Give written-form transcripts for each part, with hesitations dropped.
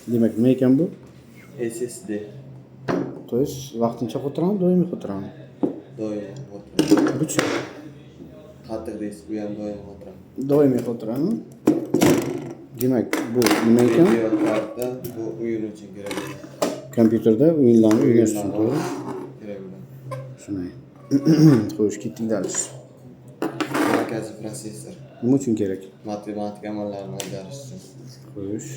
Demak, nima ekan bu? SSD. То есть vaqtincha xotirami, doimiy xotirami? Doimiy xotira. Bu-chi? Qattiq disk bu ham doimiy xotira. Doimiy xotirami? Demak, bu nima ekan? Video karta bu o'yin uchun kerak bo'ladi. Kompyuterda o'yinlarni o'ynash uchun, to'g'ri? Kerak bo'ladi. Shunday. Xo'sh, ketdik dalish. Markaziy protsessor. Nima uchun kerak? Matematik amallarni bajarish uchun. Xo'sh.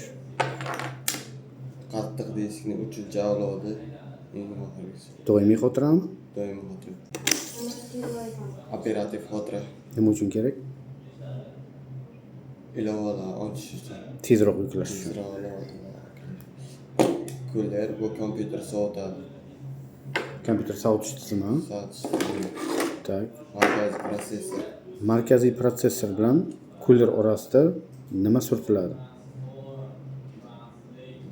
Qattiq diskni uchinchi avlodi eng oxirgisi. Doimiy xotirami? Doimiy xotira. Operativ xotira. Nima uchun kerak? Ilovalar ochish uchun. Tezroq yuklash uchun. Kuller bu kompyuter sovutadi. Kompyuter sovutish tizimi. Tak. Markaziy protsessor. Markaziy protsessor bilan kuller orasida nima surtiladi?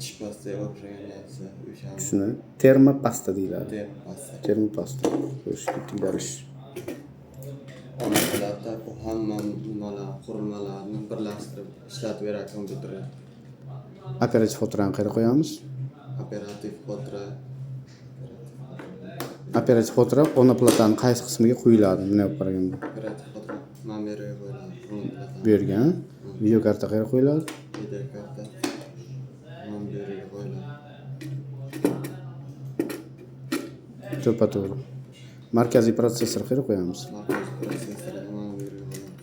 Tish pastaga o'xshagan narsa o'sha. Shuni termopasta deyiladi. Termopasta. Termopasta. Xo'sh, ketdik dalish. Ona tilida bu hamma qurilmalarni birlashtirib ishlatib beradi kompyuterga. Operativ xotirani qayerga qo'yamiz? Operativ xotira. Operativ xotira ona platani qaysi qismiga qo'yiladi? Buni olib qaraganda. Operativ xotira mana bu yerga qo'yiladi. Bu yerga, video karta qayerga qo'yiladi? Video karta mana bu yerga qo'yiladi. To'ppa-to'g'ri. Markaziy protsessor qayerga qo'yamiz? Markaziy protsessor mana bu yerga qo'yiladi.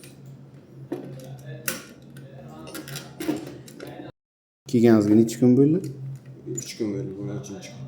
Kelganingizga necha kun bo'ldi? 3 kun bo'ldi, bu 3-chi kun.